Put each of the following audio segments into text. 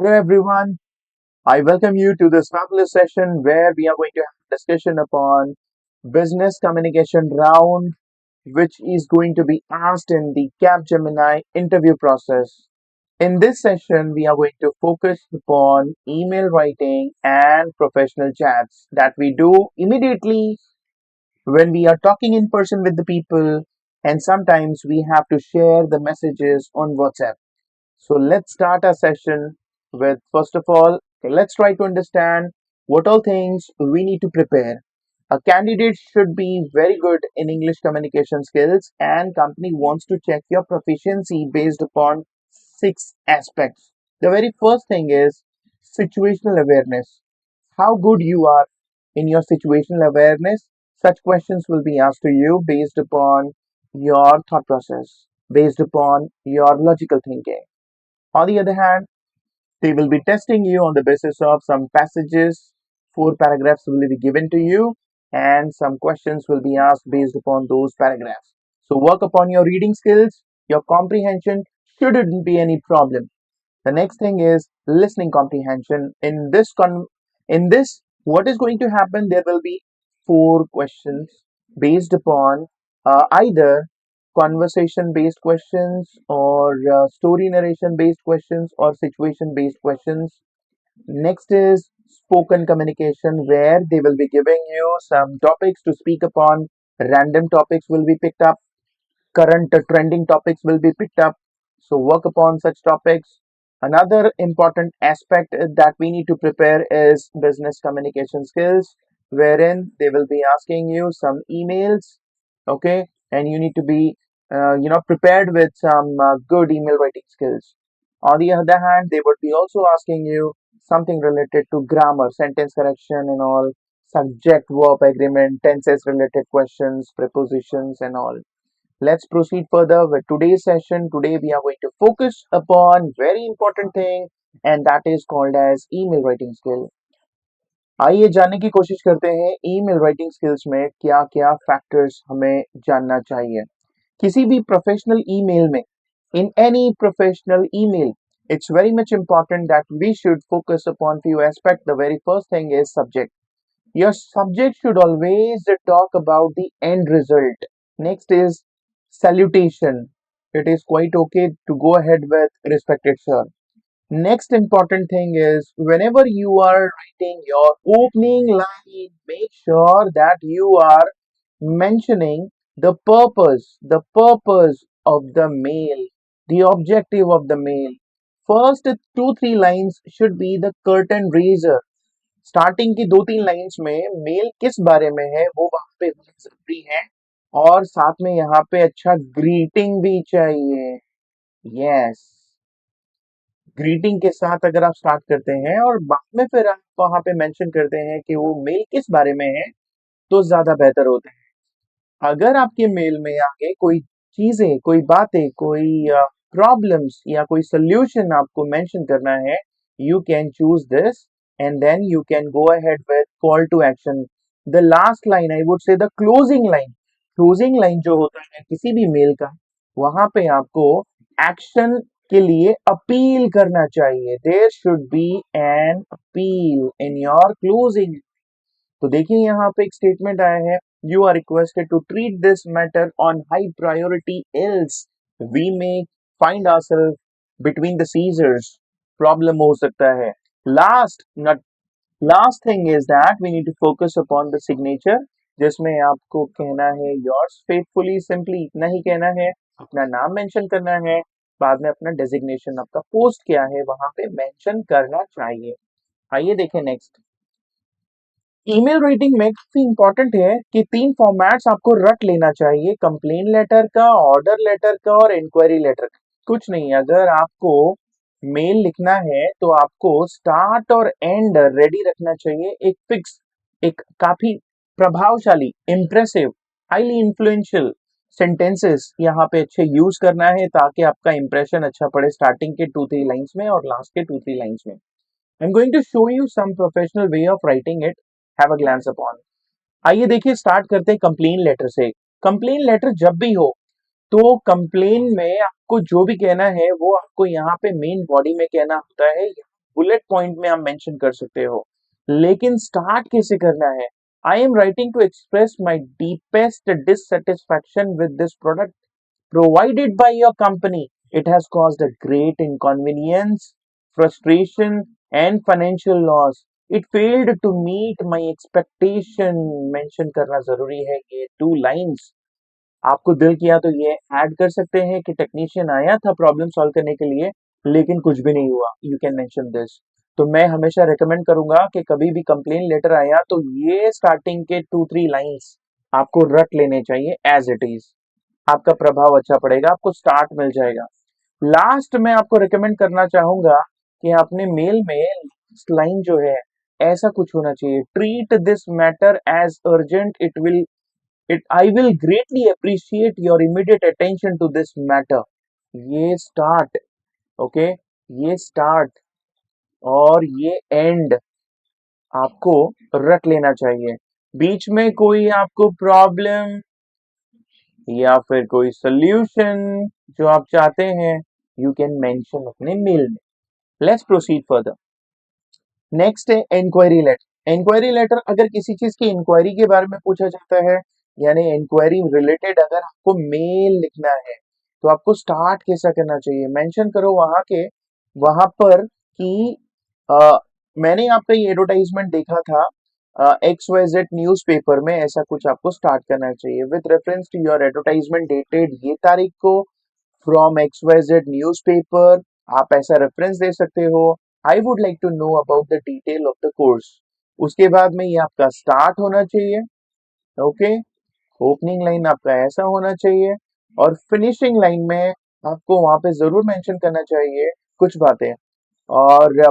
Hello everyone, I welcome you to this fabulous session where we are going to have a discussion upon business communication round, which is going to be asked in the Capgemini interview process. In this session, we are going to focus upon email writing and professional chats that we do immediately when we are talking in person with the people, and sometimes we have to share the messages on WhatsApp. So let's start our session with first of all, let's try to understand what all things we need to prepare. A candidate should be very good in English communication skills and company wants to check your proficiency based upon six aspects. The very first thing is situational awareness. How good you are in your situational awareness. Such questions will be asked to you based upon your thought process, based upon your logical thinking. On the other hand, they will be testing you on the basis of some passages. Four paragraphs will be given to you, and some questions will be asked based upon those paragraphs. So, work upon your reading skills, your comprehension shouldn't be any problem. The next thing is listening comprehension. In this, what is going to happen? There will be four questions based upon either conversation based questions or story narration based questions or situation based questions. Next is spoken communication, where they will be giving you some topics to speak upon. Random topics will be picked up, current trending topics will be picked up. So work upon such topics. Another important aspect that we need to prepare is business communication skills, wherein they will be asking you some emails, okay, and you need to be, prepared with some good email writing skills. On the other hand, they would be also asking you something related to grammar, sentence correction, and all, subject verb agreement, tenses related questions, prepositions, and all. Let's proceed further with today's session. Today we are going to focus upon very important thing, and that is called as email writing skill. आइए जानने की कोशिश करते हैं email writing skills में क्या क्या factors हमें जानना चाहिए किसी भी प्रोफेशनल ईमेल में. In any professional email, it's very much important that we should focus upon few aspects. The very first thing is subject. Your subject should always talk about the end result. Next is salutation. It is quite okay to go ahead with respected sir. Next important thing is whenever you are writing your opening line, make sure that you are mentioning the purpose of the mail, the objective of the mail. First two three lines should be the curtain raiser. Starting की दो तीन lines में mail किस बारे में है वो वहां पे होना जरूरी है, और साथ में यहाँ पे अच्छा ग्रीटिंग भी चाहिए. यस, ग्रीटिंग के साथ अगर आप स्टार्ट करते हैं और बाद में फिर आप वहां पे मेंशन करते हैं कि वो मेल किस बारे में है, तो ज्यादा बेहतर होता है. अगर आपके मेल में आगे कोई चीजें, कोई बातें, कोई प्रॉब्लम्स या कोई सोल्यूशन आपको मेंशन करना है, you can choose this and then you can go ahead with call to action. The last line, I would say the closing line जो होता है किसी भी मेल का, वहां पे आपको एक्शन के लिए अपील करना चाहिए. There should be an appeal in your closing. तो देखिए यहाँ पे एक स्टेटमेंट आया है, you are requested to treat this matter on high priority else we may find ourselves between the scissors. Problem हो सकता है. Last not last thing is that we need to focus upon the signature, जिसमें आपको कहना है yours faithfully. Simply इतना ही कहना है, अपना नाम मेंशन करना है, बाद में अपना डेजिग्नेशन, आपका पोस्ट क्या है वहां पे मेंशन करना चाहिए. आइए देखें नेक्स्ट. ईमेल राइटिंग में काफी इंपॉर्टेंट है कि तीन फॉर्मेट्स आपको रट लेना चाहिए: कंप्लेन लेटर का, ऑर्डर लेटर का और इंक्वायरी लेटर का. कुछ नहीं, अगर आपको मेल लिखना है तो आपको स्टार्ट और एंड रेडी रखना चाहिए. एक फिक्स, एक काफी प्रभावशाली, इम्प्रेसिव, हाईली इन्फ्लुएंशियल सेंटेंसेस यहाँ पे अच्छे यूज करना है, ताकि आपका इंप्रेशन अच्छा पड़े स्टार्टिंग के टू थ्री लाइंस में और लास्ट के टू थ्री लाइंस में. I am going to show you some professional way of writing it. Have a glance upon. आइए देखिए, स्टार्ट करते हैं कंप्लेन लेटर से. कंप्लेन लेटर जब भी हो तो कंप्लेन में आपको जो भी कहना है वो आपको यहाँ पे मेन बॉडी में कहना होता है. बुलेट पॉइंट में आप मेंशन कर सकते हो, लेकिन स्टार्ट कैसे करना है? I am writing to express my deepest dissatisfaction with this product provided by your company. It has caused a great inconvenience, frustration, and financial loss. It failed to meet my expectation. Mention करना जरूरी है ये 2 lines. आपको दिल किया तो ये add कर सकते हैं कि टेक्नीशियन आया था प्रॉब्लम सॉल्व करने के लिए, लेकिन कुछ भी नहीं हुआ. You can mention this. तो मैं हमेशा रेकमेंड करूंगा कि कभी भी कंप्लेन लेटर आया तो ये स्टार्टिंग के 2-3 लाइंस आपको रट लेने चाहिए एज इट इज. आपका प्रभाव अच्छा पड़ेगा, आपको स्टार्ट मिल जाएगा. लास्ट में आपको रिकमेंड करना चाहूंगा कि आपने मेल में लास्ट लाइन जो है ऐसा कुछ होना चाहिए. Treat this matter as urgent. I will greatly appreciate your immediate attention to this matter. ये स्टार्ट, ओके, ये स्टार्ट और ये एंड आपको रट लेना चाहिए. बीच में कोई आपको प्रॉब्लम या फिर कोई सोल्यूशन जो आप चाहते हैं, यू कैन मेंशन अपने मेल में. Let's proceed further. नेक्स्ट है इंक्वायरी लेटर. इंक्वायरी लेटर अगर किसी चीज की इंक्वायरी के बारे में पूछा जाता है, यानी इंक्वायरी रिलेटेड अगर आपको मेल लिखना है, तो आपको स्टार्ट कैसा करना चाहिए? मेंशन करो वहां पर कि अ, मैंने आपका ये एडवर्टाइजमेंट देखा था XYZ न्यूज़पेपर में. ऐसा कुछ आपको स्टार्ट करना चाहिए. With reference to your advertisement dated ये तारीख को फ्रॉम XYZ न्यूज़पेपर. आप ऐसा रेफरेंस दे सकते हो. I would like to know about the detail of the course. उसके बाद में ये आपका स्टार्ट होना चाहिए. ओके, ओपनिंग लाइन आपका ऐसा होना चाहिए और फिनिशिंग लाइन में आपको वहां पे जरूर मेंशन करना चाहिए कुछ बातें. और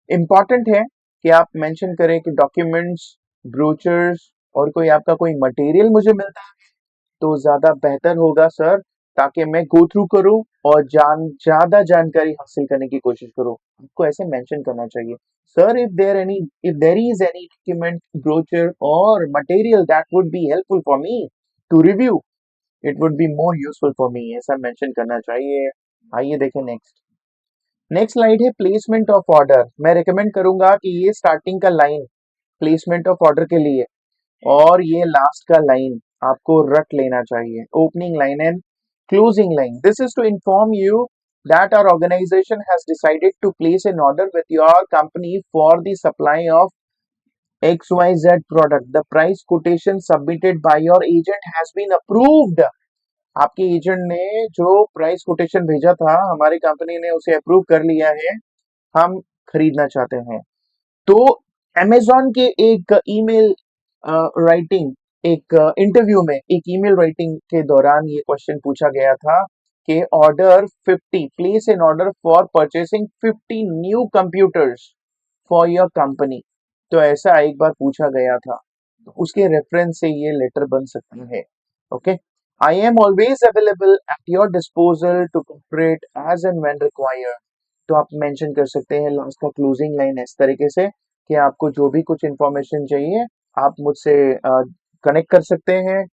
इम्पॉर्टेंट है कि आप मेंशन करें कि डॉक्यूमेंट्स, ब्रोचर्स और कोई आपका कोई मटेरियल मुझे मिलता है तो ज्यादा बेहतर होगा सर, ताकि मैं गो थ्रू करूं और ज्यादा जानकारी हासिल करने की कोशिश करूं. आपको ऐसे मेंशन करना चाहिए. Sir, if there is any document, brochure और material that would be helpful for me to review, it would be more useful for me. ऐसा मेंशन करना चाहिए. आइए देखें नेक्स्ट. नेक्स्ट स्लाइड है प्लेसमेंट ऑफ ऑर्डर. मैं रिकमेंड करूंगा कि ये स्टार्टिंग का लाइन प्लेसमेंट ऑफ ऑर्डर के लिए और ये लास्ट का लाइन आपको रट लेना चाहिए. Opening line and closing line. This is to inform you that our organization has decided to place an order with your company for the supply of XYZ product. The price quotation submitted by your agent has been approved. आपके agent ने जो price quotation भेजा था, हमारी company ने उसे approve कर लिया है. हम खरीदना चाहते हैं. तो अमेजॉन के एक ईमेल राइटिंग एक इंटरव्यू में एक ईमेल राइटिंग के दौरान ये क्वेश्चन पूछा गया था कि order 50, place N order for purchasing 50 new computers for your company. तो ऐसा एक बार पूछा गया था, तो उसके रेफरेंस से ये लेटर बन सकती है. Okay. I am always available at your disposal to cooperate as and when required. तो आप मेंशन कर सकते हैं लास्ट का क्लोजिंग लाइन इस तरीके से कि आपको जो भी कुछ इंफॉर्मेशन चाहिए आप मुझसे कनेक्ट कर सकते हैं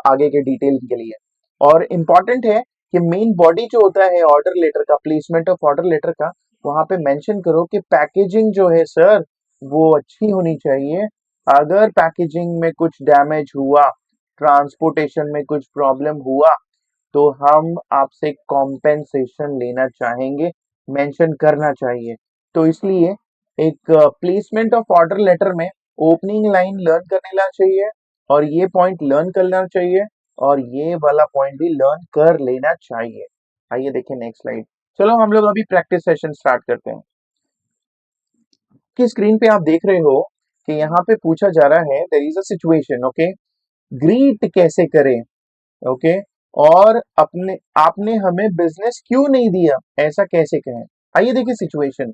आगे के डिटेल के लिए. और इम्पॉर्टेंट है कि मेन बॉडी जो होता है ऑर्डर लेटर का, प्लेसमेंट ऑफ ऑर्डर लेटर का, वहां पे मेंशन करो कि पैकेजिंग जो है सर वो अच्छी होनी चाहिए. अगर पैकेजिंग में कुछ डैमेज हुआ, ट्रांसपोर्टेशन में कुछ प्रॉब्लम हुआ, तो हम आपसे कॉम्पेंसेशन लेना चाहेंगे. मेंशन करना चाहिए. तो इसलिए एक प्लेसमेंट ऑफ ऑर्डर लेटर में ओपनिंग लाइन लर्न कर लेना चाहिए और ये पॉइंट लर्न कर लेना चाहिए और ये वाला पॉइंट भी लर्न कर लेना चाहिए. आइए देखें नेक्स्ट स्लाइड. चलो हम लोग अभी प्रैक्टिस सेशन स्टार्ट करते हैं. कि स्क्रीन पे आप देख रहे हो कि यहाँ पे पूछा जा रहा है there is a situation. Okay, greet कैसे करें? ओके, और अपने आपने हमें बिजनेस क्यों नहीं दिया, ऐसा कैसे कहें? आइए देखिए situation.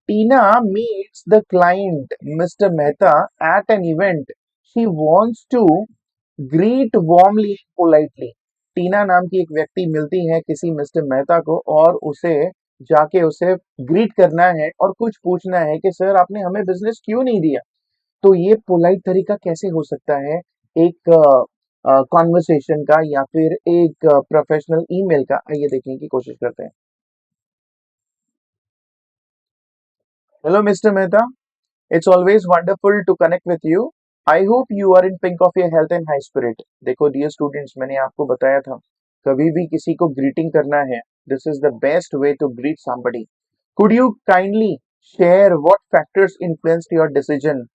Tina meets the client mister Mehta at an event. She wants to greet warmly and politely. Tina नाम की एक व्यक्ति मिलती है किसी मिस्टर मेहता को और उसे जाके उसे ग्रीट करना है और कुछ पूछना है कि सर आपने हमें बिजनेस क्यों नहीं दिया. तो ये पोलाइट तरीका कैसे हो सकता है एक कॉन्वर्सेशन का या फिर एक प्रोफेशनल ईमेल का? आइए देखने की कोशिश करते हैं. Hello, Mr. Mehta. It's always wonderful to connect with you. I hope you are in pink of your health and high spirit. देखो डियर स्टूडेंट्स, मैंने आपको बताया था कभी भी किसी को ग्रीटिंग करना है, this is the best way to greet somebody. Could you kindly share what factors influenced your decision?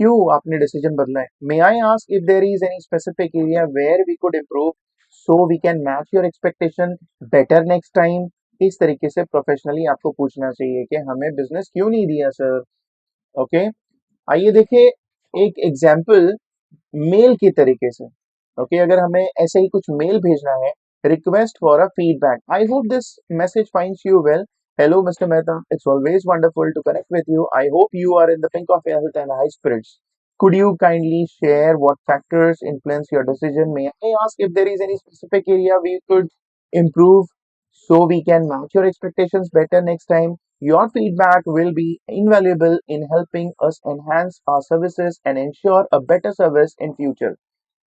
क्यों आपने डिसीजन बदला है? May I ask if there is any specific area where we could improve so we can match your expectation better next time? इस तरीके से professionally आपको पूछना चाहिए कि हमें बिजनेस क्यों नहीं दिया सर. ओके, आइए देखें एक एग्जाम्पल मेल के तरीके से. ओके, अगर हमें ऐसे ही कुछ मेल भेजना है, request for a feedback. I hope this message finds you well. Hello mister Mehta, it's always wonderful to connect with you. I hope you are in the pink of your health and high spirits. Could you kindly share what factors influence your decision? May I ask if there is any specific area we could improve so we can match your expectations better next time? Your feedback will be invaluable in helping us enhance our services and ensure a better service in future.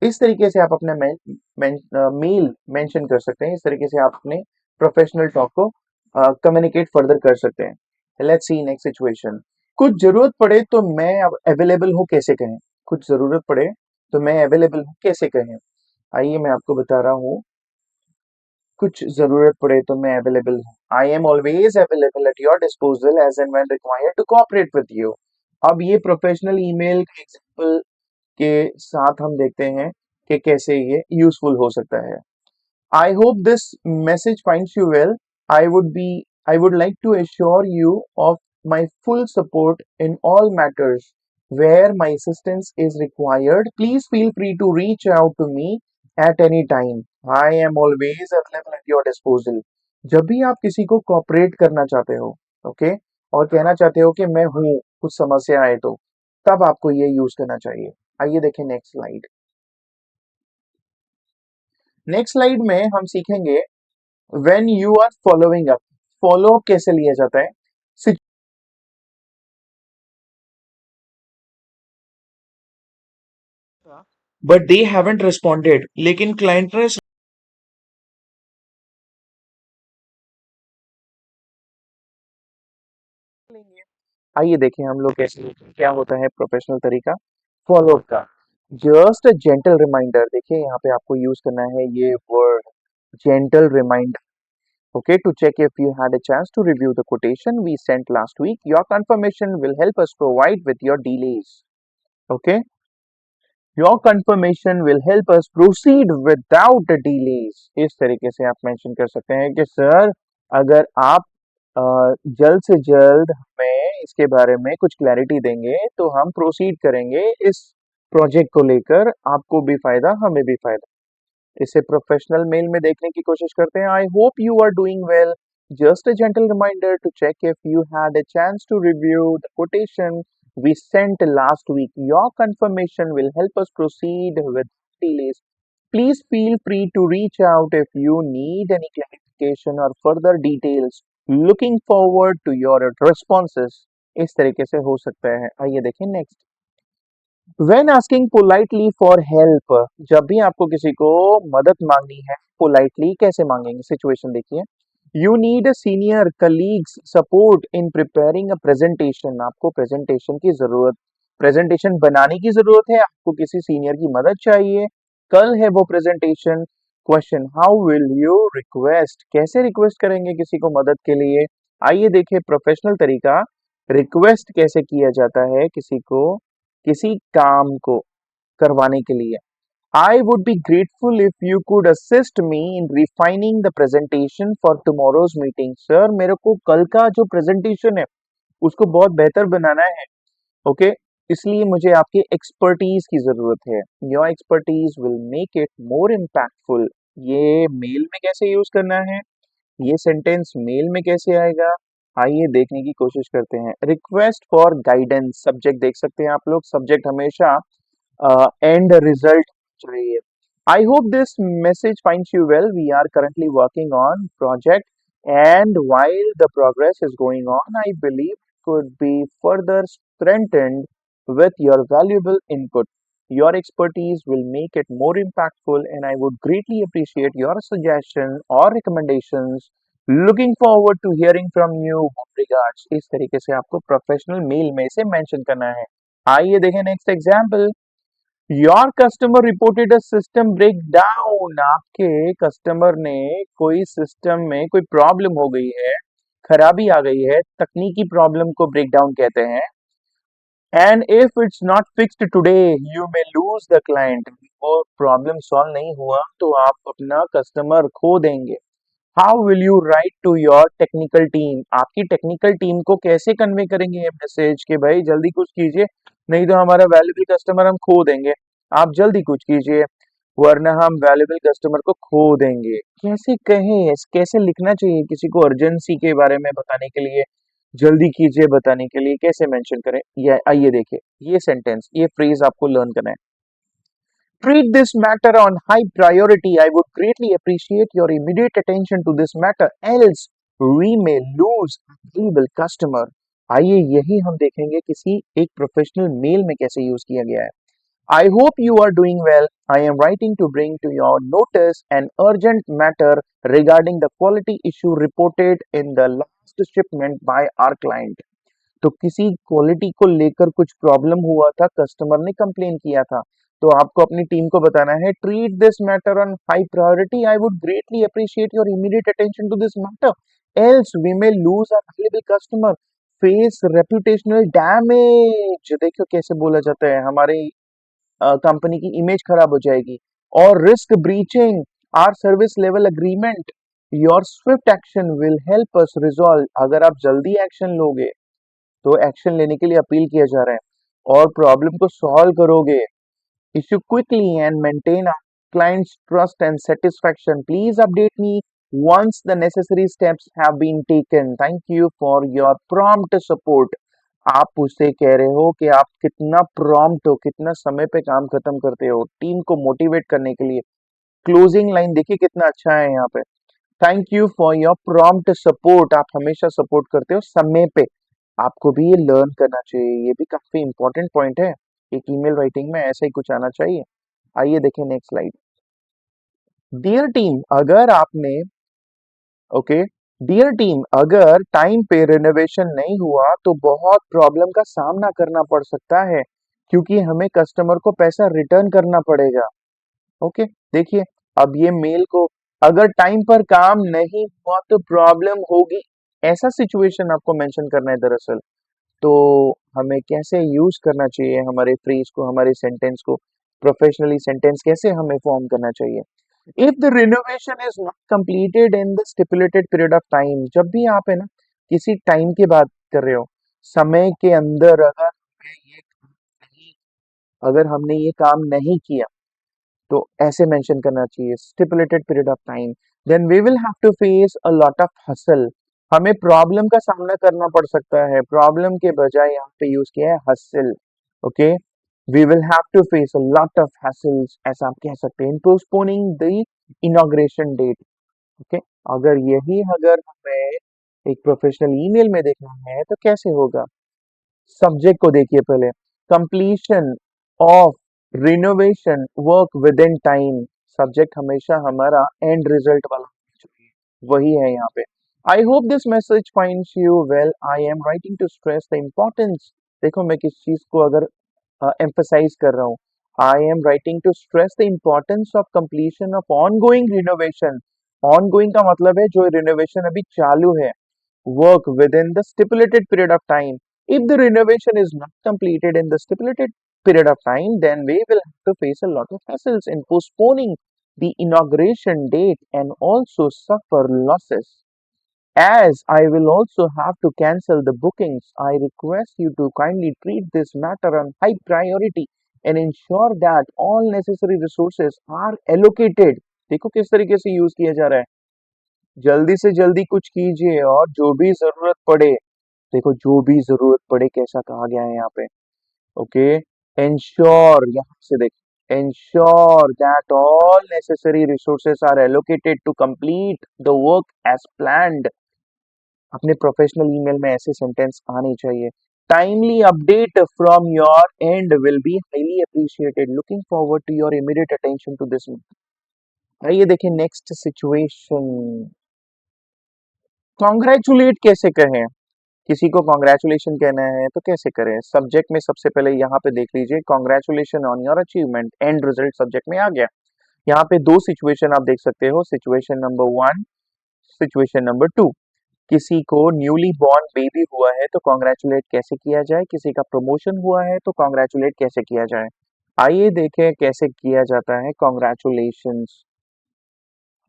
इस तरीके से आप अपने mail mention कर सकते हैं. इस तरीके से आप अपने प्रोफेशनल टॉक को कम्युनिकेट फर्दर कर सकते हैं. Let's see next situation. कुछ जरूरत पड़े तो मैं अवेलेबल हूँ कैसे कहें? कुछ जरूरत पड़े तो मैं अवेलेबल हूँ कैसे कहें? आइए मैं आपको बता रहा हूँ. कुछ जरूरत पड़े तो मैं अवेलेबल हूँ. I am always available at your disposal as and when required to cooperate with you. अब ये प्रोफेशनल ईमेल के एग्जांपल के साथ हम देखते हैं कि कैसे ये यूजफुल हो सकता है. I hope this message finds you well. I would like to assure you of my full support in all matters where my assistance is required. Please feel free to reach out to me at any time. I am always available at your disposal. जब भी आप किसी को cooperate करना चाहते हो, okay, और कहना चाहते हो कि मैं हूँ, कुछ समस्या आए तो, तब आपको ये यूज करना चाहिए. आइए देखें नेक्स्ट स्लाइड. नेक्स्ट स्लाइड में हम सीखेंगे when you are following up. Follow up कैसे लिया जाता है? बट दे हैवंट रिस्पॉन्डेड, लेकिन क्लाइंट ने लेंगे. आइए देखें हम लोग कैसे क्या होता है प्रोफेशनल तरीका फॉलो अप का. Just a gentle reminder. देखिए यहाँ पे आपको यूज करना है ये word gentle reminder. Okay, to check if you had a chance to review the quotation we sent last week, your confirmation will help us provide with your delays. Okay, your confirmation will help us proceed without delays. इस तरीके से आप mention कर सकते हैं कि sir अगर आप अ, जल्द से जल्द हमें इसके बारे में कुछ क्लैरिटी देंगे तो हम प्रोसीड करेंगे इस प्रोजेक्ट को लेकर. आपको भी फायदा, हमें भी फायदा. इसे प्रोफेशनल मेल में देखने की कोशिश करते हैं. I hope you are doing well. Just a gentle reminder to check if you had a chance to review the quotation we sent last week. Your confirmation will help us proceed with delays. Please feel free to reach out if you need any clarification or further details. Looking forward to your responses. इस तरीके से हो सकता है. आइए देखें next. When asking politely for help, जब भी आपको किसी को मदद मांगनी है, politely कैसे मांगेंगे? सिचुएशन देखिए. You need a senior colleagues support in preparing a presentation. आपको प्रेजेंटेशन की जरूरत, प्रेजेंटेशन बनाने की जरूरत है. आपको किसी सीनियर की मदद चाहिए. कल है वो presentation. Question, how will you request? कैसे रिक्वेस्ट करेंगे किसी को मदद के लिए? आइए देखिए प्रोफेशनल तरीका रिक्वेस्ट कैसे किया जाता है किसी को किसी काम को करवाने के लिए. I would be grateful if you could assist me in refining the presentation for tomorrow's meeting. Sir मेरे को कल का जो प्रेजेंटेशन है उसको बहुत बेहतर बनाना है. ओके, इसलिए मुझे आपकी एक्सपर्टीज की जरूरत है. Your expertise will make it more impactful. ये मेल में कैसे यूज करना है, ये सेंटेंस मेल में कैसे आएगा, आइए देखने की कोशिश करते हैं. Request for guidance. सब्जेक्ट देख सकते हैं आप लोग. सब्जेक्ट हमेशा एंड रिजल्ट चाहिए. I hope this message finds you well. We are currently working on project, and while the progress is going on, I believe could be further strengthened with your valuable input. Your expertise will make it more impactful, and I would greatly appreciate your suggestion or recommendations looking forward to hearing from you regards. इस तरीके से आपको professional mail में से mention करना है। आइए देखें next example. Your customer reported a system break down. आपके कस्टमर ने कोई सिस्टम में कोई प्रॉब्लम हो गई है, खराबी आ गई है, तकनीकी प्रॉब्लम को ब्रेक डाउन कहते हैं। And if it's not fixed today you may lose the client. और प्रॉब्लम सॉल्व नहीं हुआ तो आप अपना कस्टमर खो देंगे। How will you write to your technical team. आपकी टेक्निकल टीम को कैसे कन्वे करेंगे ये मैसेज कि भाई जल्दी कुछ कीजिए, नहीं तो हमारा वैल्यूबल कस्टमर हम खो देंगे। आप जल्दी कुछ कीजिए वरना हम वैल्यूबल कस्टमर को खो देंगे। कैसे कहें, कैसे लिखना चाहिए किसी को अर्जेंसी के बारे में बताने के लिए, जल्दी कीजिए बताने के लिए कैसे मेंशन करें। ये आइए देखिए, ये सेंटेंस, ये फ्रेज आपको लर्न करना है। Treat this matter on high priority. I would greatly appreciate your immediate attention to this matter, else we may lose a valuable customer. आइए यही हम देखेंगे किसी एक प्रोफेशनल मेल में कैसे यूज किया गया है। I hope you are doing well. I am writing to bring to your notice an urgent matter regarding the quality issue reported in the last shipment by our client. तो किसी quality को लेकर कुछ प्रॉब्लम हुआ था, customer ने complain किया था, तो आपको अपनी टीम को बताना है treat this matter on high priority. I would greatly appreciate your immediate attention to this matter else we may lose a valuable customer, face reputational damage. देखो कैसे बोला जाता है, हमारे कंपनी की इमेज खराब हो जाएगी। और risk breaching our service level agreement. Your swift action will help us resolve. अगर आप जल्दी एक्शन लोगे तो एक्शन लेने के लिए अपील किया जा रहा है और प्रॉब्लम को सॉल्व करोगे। Issue quickly and maintain clients trust and satisfaction. Please update me once the necessary steps have been taken. Thank you for your prompt support. आप उससे कह रहे हो कि आप कितना प्रॉम्प्ट हो, कितना समय पे काम खत्म करते हो टीम को मोटिवेट करने के लिए। क्लोजिंग लाइन देखिए कितना अच्छा है यहाँ पे। Thank you for your prompt support. आप हमेशा सपोर्ट करते हो समय पे। आपको भी ये लर्न करना चाहिए, ये भी काफी इंपॉर्टेंट पॉइंट है। एक ईमेल राइटिंग में ऐसा ही कुछ आना चाहिए। आइए देखें नेक्स्ट स्लाइड। डियर टीम, अगर आपने ओके डियर टीम, अगर टाइम पे रिनोवेशन नहीं हुआ तो बहुत प्रॉब्लम का सामना करना पड़ सकता है, क्योंकि हमें कस्टमर को पैसा रिटर्न करना पड़ेगा। ओके देखिए, अब ये मेल को, अगर टाइम पर काम नहीं हुआ तो प्रॉब्लम होगी, ऐसा सिचुएशन आपको मेंशन करना है दरअसल। तो हमें कैसे यूज करना चाहिए हमारे फ्रेज को, हमारे सेंटेंस को, प्रोफेशनली सेंटेंस कैसे हमें फॉर्म करना चाहिए। If the renovation is not completed in the stipulated period of time. जब भी आप है ना किसी टाइम की बात कर रहे हो, समय के अंदर अगर हमने ये काम नहीं किया तो ऐसे मेंशन करना चाहिए, stipulated period of time, then we will have to face a lot of hassle. हमें प्रॉब्लम का सामना करना पड़ सकता है, प्रॉब्लम के बजाय यहाँ पे यूज किया है hassle. Okay, we will have to face a lot of hassles, ऐसा आप कह सकते हैं, in postponing the inauguration date. Okay, अगर हमें एक प्रोफेशनल ईमेल में देखना है तो कैसे होगा। सब्जेक्ट को देखिए पहले, completion of renovation work with in time. Subject हमेशा हमारा एंड रिजल्ट वाला होना चाहिए, वही है यहाँ पे। I hope this message finds you well. I am writing to stress the importance. देखो मैं किस चीज को अगर एम्फसाइज कर रहा हूँ, I am writing to stress the importance of completion of ongoing renovation. Ongoing का मतलब है जो रिनोवेशन अभी चालू है, work within the stipulated period of time. If the renovation is not completed in the stipulated period of time, then we will have to face a lot of hassles in postponing the inauguration date and also suffer losses. As I will also have to cancel the bookings, I request you to kindly treat this matter on high priority and ensure that all necessary resources are allocated. देखो किस तरीके से use किया जा रहा है, जल्दी से जल्दी कुछ कीजिए और जो भी जरूरत पड़े, देखो जो भी जरूरत पड़े कैसा कहा गया है यहाँ पे। ओके, एंश्योर, यहाँ से देखो, ensure that all necessary resources are allocated to complete the work as planned. अपने प्रोफेशनल ईमेल में ऐसे सेंटेंस आने चाहिए। Timely update from your end will be highly appreciated. Looking forward to your immediate attention to this. आइए देखिए next situation. Congratulate कैसे कहें? किसी को कॉन्ग्रेचुलेशन कहना है तो कैसे करें? सब्जेक्ट में सबसे पहले यहाँ पे देख लीजिए, congratulation on your achievement, and result subject में आ गया। यहाँ पे दो सिचुएशन आप देख सकते हो, सिचुएशन नंबर 1, सिचुएशन नंबर 2। किसी को न्यूली बॉर्न बेबी हुआ है तो कॉन्ग्रेचुलेट कैसे किया जाए, किसी का प्रमोशन हुआ है तो कॉन्ग्रेचुलेट कैसे किया जाए। आइए देखें कैसे किया जाता है congratulations.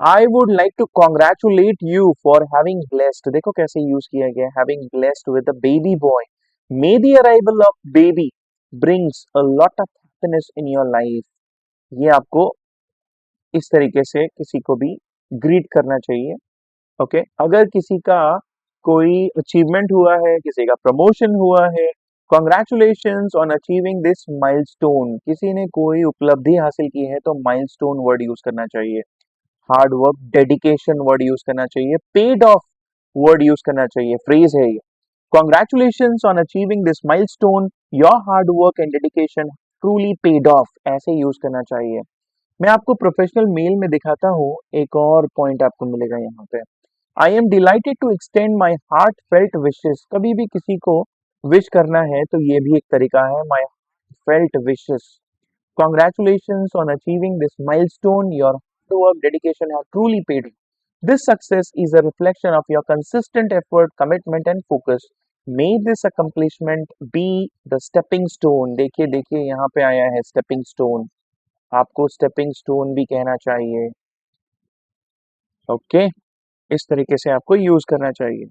I would like to congratulate you for having blessed, देखो कैसे यूज किया गया, having blessed with a baby boy. May the arrival of baby brings a lot of happiness in your life. ये आपको इस तरीके से किसी को भी ग्रीट करना चाहिए। ओके, अगर किसी का कोई अचीवमेंट हुआ है, किसी का प्रमोशन हुआ है, congratulations on achieving this milestone, किसी ने कोई उपलब्धि हासिल की है तो माइलस्टोन वर्ड यूज करना चाहिए, hard work dedication word use करना चाहिए, पेड ऑफ वर्ड यूज करना चाहिए, फ्रेज है ये। Congratulations on achieving this milestone, your hard work and dedication truly paid of, ऐसे यूज करना चाहिए। मैं आपको प्रोफेशनल मेल में दिखाता हूँ, एक और पॉइंट आपको मिलेगा यहाँ पे। I am delighted to extend my heartfelt wishes, कभी भी किसी को विश करना है तो ये भी एक तरीका है, my felt wishes. Congratulations on achieving this milestone. Your hard work, dedication have truly paid off. This success is a reflection of your consistent effort, commitment, and focus. May this accomplishment be the stepping stone. देखिए देखिए यहाँ पे आया है stepping stone. आपको stepping stone भी कहना चाहिए। ओके, इस तरीके से आपको यूज करना चाहिए।